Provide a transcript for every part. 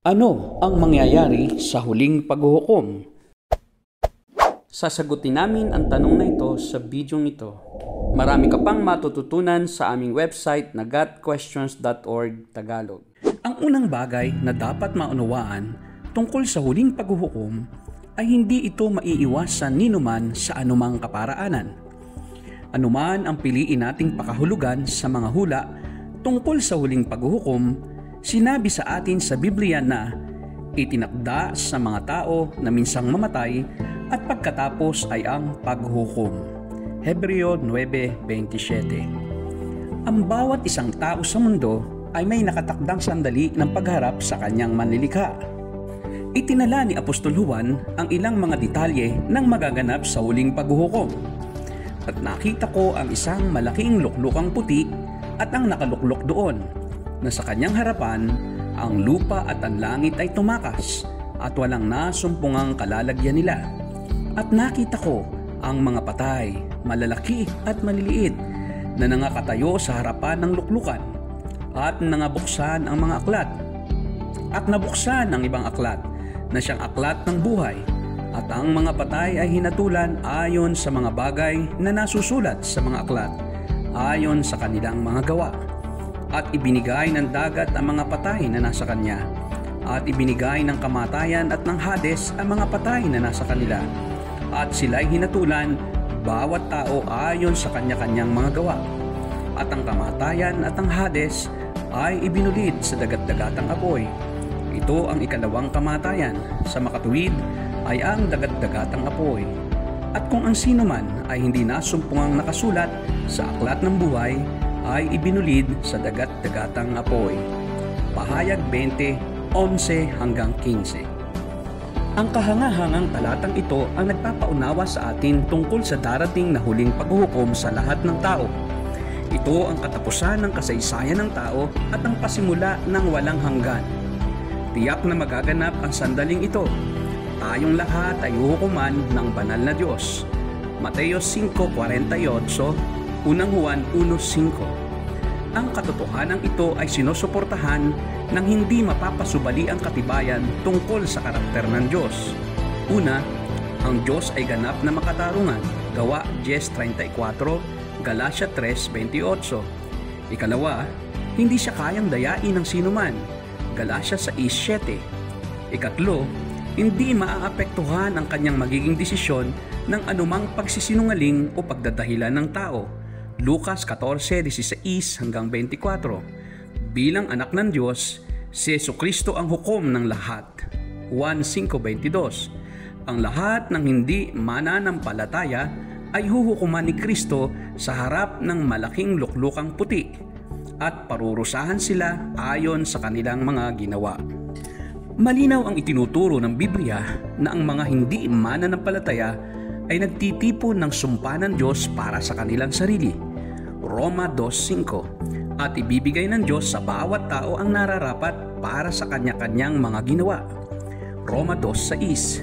Ano ang mangyayari sa huling paghuhukom? Sasagutin namin ang tanong na ito sa bidyong ito. Marami ka pang matututunan sa aming website na gotquestions.org Tagalog. Ang unang bagay na dapat maunawaan tungkol sa huling paghuhukom ay hindi ito maiiwasan ninuman sa anumang kaparaanan. Anuman ang piliin nating pakahulugan sa mga hula tungkol sa huling paghuhukom, sinabi sa atin sa Biblia na itinakda sa mga tao na minsang mamatay at pagkatapos ay ang paghuhukom. Hebreo 9:27. Ang bawat isang tao sa mundo ay may nakatakdang sandali ng pagharap sa kanyang manlilikha. Itinala ni Apostol Juan ang ilang mga detalye ng magaganap sa huling paghuhukom. At nakita ko ang isang malaking luklukang puti at ang nakaluklok doon, na sa kanyang harapan ang lupa at ang langit ay tumakas at walang nasumpungang kalalagyan nila. At nakita ko ang mga patay, malalaki at maliliit, na nangakatayo sa harapan ng luklukan at nangabuksan ang mga aklat. At nabuksan ang ibang aklat na siyang aklat ng buhay, at ang mga patay ay hinatulan ayon sa mga bagay na nasusulat sa mga aklat ayon sa kanilang mga gawa. At ibinigay ng dagat ang mga patay na nasa kanya, at ibinigay ng kamatayan at ng Hades ang mga patay na nasa kanila, at sila'y hinatulan bawat tao ayon sa kanya-kanyang mga gawa. At ang kamatayan at ang Hades ay ibinulid sa dagat-dagatang apoy. Ito ang ikalawang kamatayan, sa makatuwid ay ang dagat-dagatang apoy. At kung ang sino man ay hindi nasumpungang nakasulat sa aklat ng buhay, ay ibinulid sa dagat-dagatang apoy. Pahayag 20:11-15. Ang kahangahangang talatang ito ang nagpapaunawa sa atin tungkol sa darating na huling paghuhukom sa lahat ng tao. Ito ang katapusan ng kasaysayan ng tao at ang pasimula ng walang hanggan. Tiyak na magaganap ang sandaling ito. Tayong lahat ay huhukuman ng banal na Diyos. Mateo 5:48, Unang Juan 1:5. Ang katotohanan ito ay sinusuportahan ng hindi mapapasubali ang katibayan tungkol sa karakter ng Diyos. Una, ang Diyos ay ganap na makatarungan. Gawa 10:34, Galatia 3:28. Ikalawa, hindi siya kayang dayain ng sinuman. Galatia 6:7. Ikatlo, hindi maaapektuhan ang kanyang magiging desisyon ng anumang pagsisinungaling o pagdadahilan ng tao. Lucas 14:16-24. Bilang anak ng Diyos, si Jesucristo ang hukom ng lahat. Juan 5:22. Ang lahat ng hindi mananampalataya ay huhukuman ni Kristo sa harap ng malaking luklukang puti at parurusahan sila ayon sa kanilang mga ginawa. Malinaw ang itinuturo ng Biblia na ang mga hindi mananampalataya ay nagtitipon ng sumpa ng Diyos para sa kanilang sarili. Roma 2:5. At ibibigay ng Diyos sa bawat tao ang nararapat para sa kanya-kanyang mga ginawa. Roma 2:6.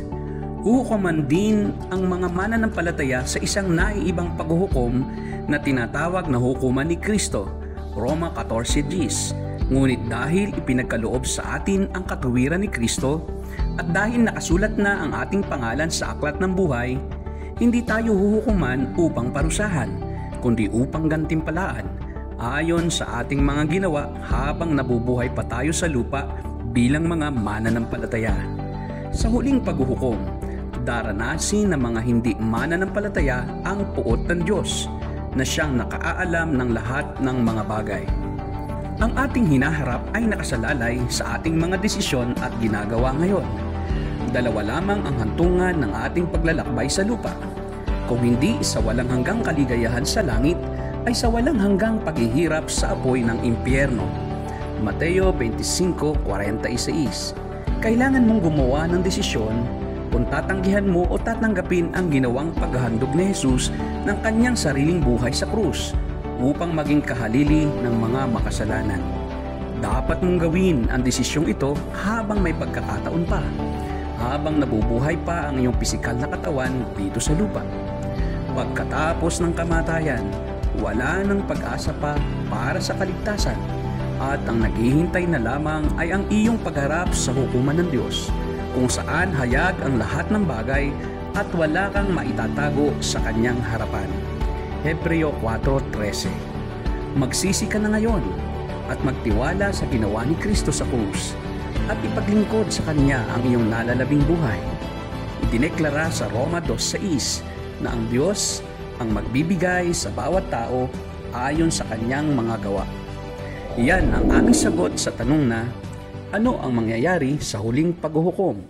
Huhukuman din ang mga mananampalataya sa isang naiibang paghuhukom na tinatawag na hukuman ni Kristo. Roma 14:10. Ngunit dahil ipinagkaloob sa atin ang katuwiran ni Kristo at dahil nakasulat na ang ating pangalan sa aklat ng buhay, hindi tayo huhukuman upang parusahan, kundi upang gantimpalaan ayon sa ating mga ginawa habang nabubuhay pa tayo sa lupa bilang mga mananampalataya. Sa huling paghuhukom, daranasin ng mga hindi mananampalataya ang puot ng Diyos na siyang nakaalam ng lahat ng mga bagay. Ang ating hinaharap ay nakasalalay sa ating mga desisyon at ginagawa ngayon. Dalawa lamang ang hantungan ng ating paglalakbay sa lupa. Kung hindi sa walang hanggang kaligayahan sa langit, ay sa walang hanggang paghihirap sa apoy ng impyerno. Mateo 25:46. Kailangan mong gumawa ng desisyon kung tatanggihan mo o tatanggapin ang ginawang paghahandog ni Jesus ng kanyang sariling buhay sa krus upang maging kahalili ng mga makasalanan. Dapat mong gawin ang desisyong ito habang may pagkakataon pa, habang nabubuhay pa ang iyong pisikal na katawan dito sa lupa. Pagkatapos ng kamatayan, wala nang pag-asa pa para sa kaligtasan At ang naghihintay na lamang ay ang iyong pagharap sa hukuman ng Diyos, kung saan hayag ang lahat ng bagay at wala kang maitatago sa kanyang harapan. Hebreo 4:13. Magsisi ka na ngayon at magtiwala sa ginawa ni Kristo sa krus at ipaglingkod sa Kanya ang iyong nalalabing buhay. Idineklara sa Roma 2:6 na ang Diyos ang magbibigay sa bawat tao ayon sa kanyang mga gawa. Iyan ang aming sagot sa tanong na, ano ang mangyayari sa huling paghuhukom?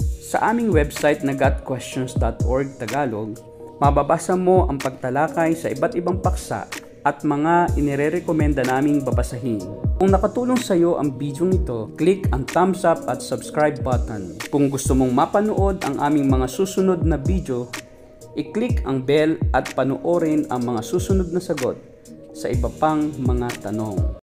Sa aming website na gotquestions.org Tagalog, mababasa mo ang pagtalakay sa iba't ibang paksa at mga inirerekomenda naming babasahin. Kung nakatulong sa iyo ang video nito, click ang thumbs up at subscribe button. Kung gusto mong mapanood ang aming mga susunod na video, i-click ang bell at panoorin ang mga susunod na sagot sa iba pang mga tanong.